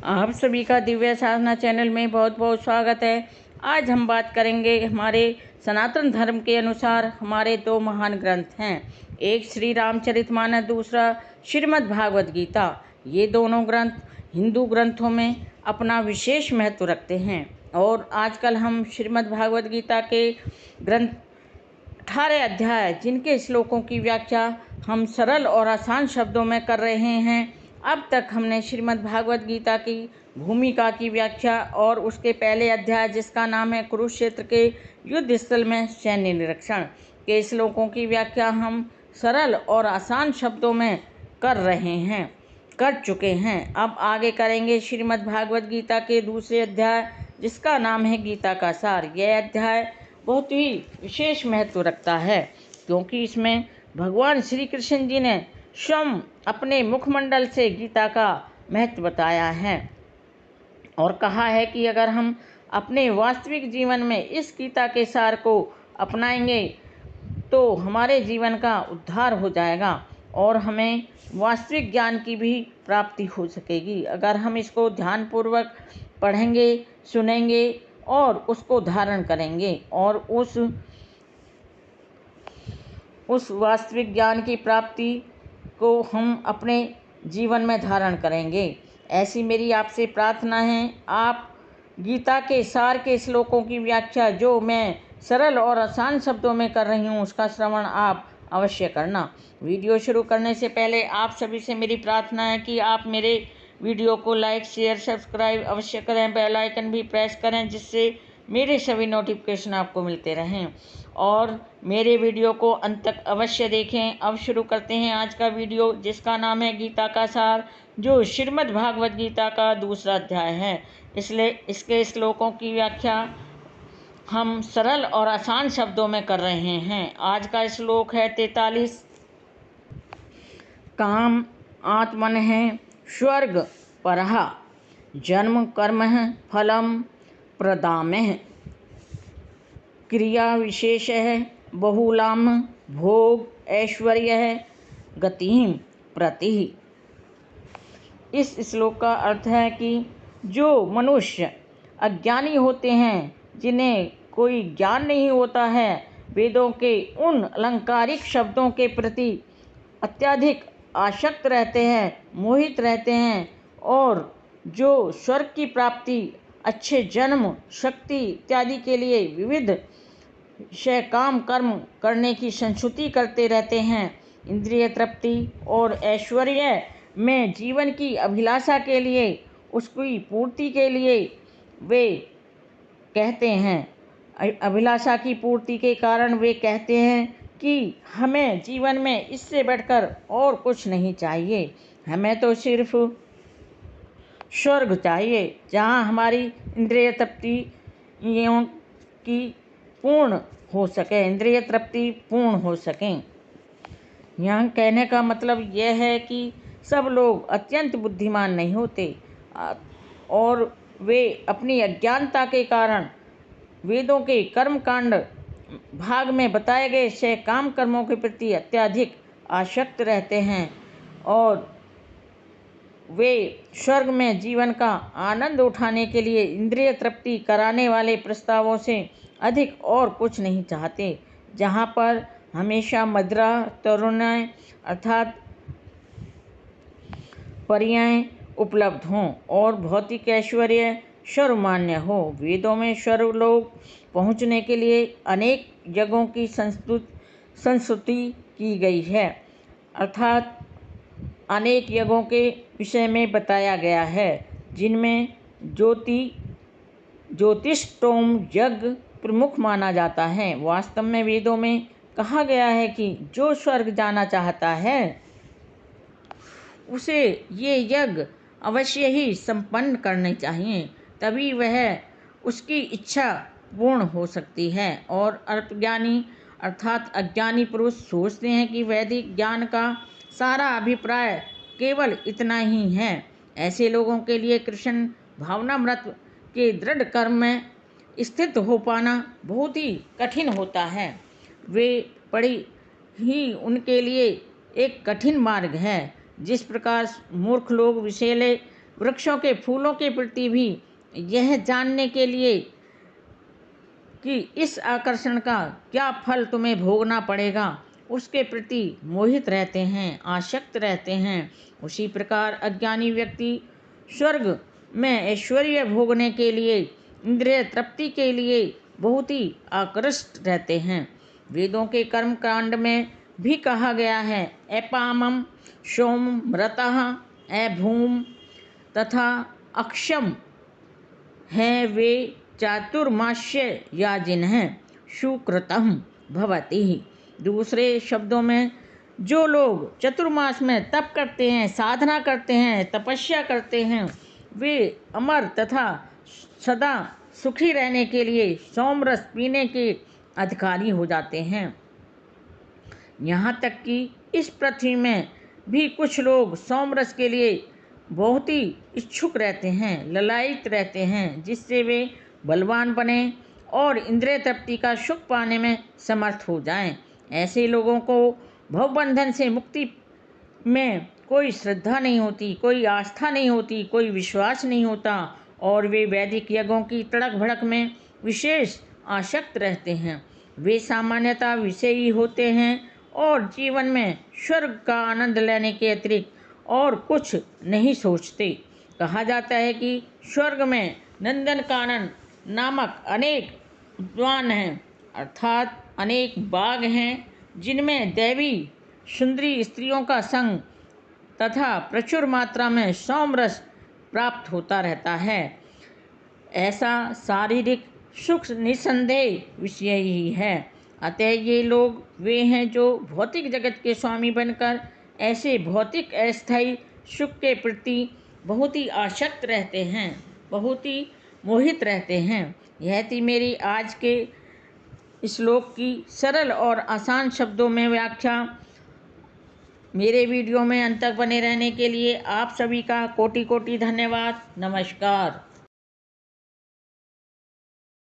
आप सभी का दिव्य साधना चैनल में बहुत बहुत स्वागत है। आज हम बात करेंगे हमारे सनातन धर्म के अनुसार हमारे दो महान ग्रंथ हैं। एक श्री रामचरितमानस, दूसरा श्रीमद् भागवत गीता। ये दोनों ग्रंथ हिंदू ग्रंथों में अपना विशेष महत्व रखते हैं और आजकल हम श्रीमद् भागवत गीता के ग्रंथ 18 अध्याय जिनके श्लोकों की व्याख्या हम सरल और आसान शब्दों में कर रहे हैं। अब तक हमने श्रीमद् भागवत गीता की भूमिका की व्याख्या और उसके पहले अध्याय जिसका नाम है कुरुक्षेत्र के युद्ध स्थल में सैन्य निरीक्षण के श्लोकों की व्याख्या हम सरल और आसान शब्दों में कर चुके हैं। अब आगे करेंगे श्रीमद् भागवत गीता के दूसरे अध्याय जिसका नाम है गीता का सार। यह अध्याय बहुत ही विशेष महत्व रखता है क्योंकि इसमें भगवान श्री कृष्ण जी ने स्वयं अपने मुखमंडल से गीता का महत्व बताया है और कहा है कि अगर हम अपने वास्तविक जीवन में इस गीता के सार को अपनाएंगे तो हमारे जीवन का उद्धार हो जाएगा और हमें वास्तविक ज्ञान की भी प्राप्ति हो सकेगी। अगर हम इसको ध्यानपूर्वक पढ़ेंगे, सुनेंगे और उसको धारण करेंगे और उस वास्तविक ज्ञान की प्राप्ति को हम अपने जीवन में धारण करेंगे। ऐसी मेरी आपसे प्रार्थना है। आप गीता के सार के श्लोकों की व्याख्या जो मैं सरल और आसान शब्दों में कर रही हूँ उसका श्रवण आप अवश्य करना। वीडियो शुरू करने से पहले आप सभी से मेरी प्रार्थना है कि आप मेरे वीडियो को लाइक, शेयर, सब्सक्राइब अवश्य करें। बेल आइकन भी प्रेस करें जिससे मेरे सभी नोटिफिकेशन आपको मिलते रहें और मेरे वीडियो को अंत तक अवश्य देखें। अब शुरू करते हैं आज का वीडियो जिसका नाम है गीता का सार, जो श्रीमद् भागवत गीता का दूसरा अध्याय है। इसलिए इसके श्लोकों की व्याख्या हम सरल और आसान शब्दों में कर रहे हैं। आज का श्लोक है 43। काम आत्मनः स्वर्ग परः जन्म कर्म फलम प्रदामः क्रिया विशेषः बहुलाम भोग ऐश्वर्य गतिम प्रति। इस श्लोक का अर्थ है कि जो मनुष्य अज्ञानी होते हैं, जिन्हें कोई ज्ञान नहीं होता है, वेदों के उन अलंकारिक शब्दों के प्रति अत्यधिक आसक्त रहते हैं, मोहित रहते हैं और जो स्वर्ग की प्राप्ति, अच्छे जन्म, शक्ति इत्यादि के लिए विविध काम कर्म करने की संस्तुति करते रहते हैं, इंद्रिय तृप्ति और ऐश्वर्य में जीवन की अभिलाषा के लिए, उसकी पूर्ति के लिए वे कहते हैं, अभिलाषा की पूर्ति के कारण वे कहते हैं कि हमें जीवन में इससे बढ़कर और कुछ नहीं चाहिए, हमें तो सिर्फ स्वर्ग चाहिए जहाँ हमारी इंद्रिय तृप्तियों की पूर्ण हो सके, इंद्रिय तृप्ति पूर्ण हो सकें। यहाँ कहने का मतलब यह है कि सब लोग अत्यंत बुद्धिमान नहीं होते और वे अपनी अज्ञानता के कारण वेदों के कर्मकांड भाग में बताए गए से काम कर्मों के प्रति अत्यधिक आसक्त रहते हैं और वे स्वर्ग में जीवन का आनंद उठाने के लिए इंद्रिय तृप्ति कराने वाले प्रस्तावों से अधिक और कुछ नहीं चाहते, जहाँ पर हमेशा मदिरा, तरुणाई अर्थात परियां उपलब्ध हों और भौतिक ऐश्वर्य सर्वमान्य हो। वेदों में स्वर्गलोक पहुँचने के लिए अनेक जगहों की संस्तुति की गई है, अर्थात अनेक यज्ञों के विषय में बताया गया है, जिनमें ज्योतिष्टोम यज्ञ प्रमुख माना जाता है। वास्तव में वेदों में कहा गया है कि जो स्वर्ग जाना चाहता है उसे ये यज्ञ अवश्य ही संपन्न करने चाहिए, तभी वह उसकी इच्छा पूर्ण हो सकती है। और अल्पज्ञानी अर्थात अज्ञानी पुरुष सोचते हैं कि वैदिक ज्ञान का सारा अभिप्राय केवल इतना ही है। ऐसे लोगों के लिए कृष्ण भावनामृत के दृढ़ कर्म में स्थित हो पाना बहुत ही कठिन होता है। वे बड़ी ही उनके लिए एक कठिन मार्ग है। जिस प्रकार मूर्ख लोग विषैले वृक्षों के फूलों के प्रति भी यह जानने के लिए कि इस आकर्षण का क्या फल तुम्हें भोगना पड़ेगा, उसके प्रति मोहित रहते हैं, आसक्त रहते हैं। उसी प्रकार अज्ञानी व्यक्ति स्वर्ग में ऐश्वर्य भोगने के लिए, इंद्रिय तृप्ति के लिए बहुत ही आकृष्ट रहते हैं। वेदों के कर्म कांड में भी कहा गया है, एपामम सोम मृतः अभूम तथा अक्षम हैं वे चातुर्मास्य या जिन्हें सुकृतम भवति। दूसरे शब्दों में, जो लोग चतुर्मास में तप करते हैं, साधना करते हैं, तपस्या करते हैं, वे अमर तथा सदा सुखी रहने के लिए सोमरस पीने के अधिकारी हो जाते हैं। यहाँ तक कि इस पृथ्वी में भी कुछ लोग सोमरस के लिए बहुत ही इच्छुक रहते हैं, ललायित रहते हैं, जिससे वे बलवान बने और इंद्रिय तृप्ति का सुख पाने में समर्थ हो जाएं। ऐसे लोगों को भवबंधन से मुक्ति में कोई श्रद्धा नहीं होती, कोई आस्था नहीं होती, कोई विश्वास नहीं होता और वे वैदिक यज्ञों की तड़क भड़क में विशेष आसक्त रहते हैं। वे सामान्यतः विषयी होते हैं और जीवन में स्वर्ग का आनंद लेने के अतिरिक्त और कुछ नहीं सोचते। कहा जाता है कि स्वर्ग में नंदनकानन नामक अनेक उद्यान हैं, अर्थात अनेक बाग हैं, जिनमें दैवी सुंदरी स्त्रियों का संग तथा प्रचुर मात्रा में सोमरस प्राप्त होता रहता है। ऐसा शारीरिक सुख निसंदेह विषय ही है। अतः ये लोग वे हैं जो भौतिक जगत के स्वामी बनकर ऐसे भौतिक अस्थायी सुख के प्रति बहुत ही आसक्त रहते हैं, बहुत ही मोहित रहते हैं। यह थी मेरी आज के श्लोक की सरल और आसान शब्दों में व्याख्या। मेरे वीडियो में अंत तक बने रहने के लिए आप सभी का कोटि कोटि धन्यवाद। नमस्कार।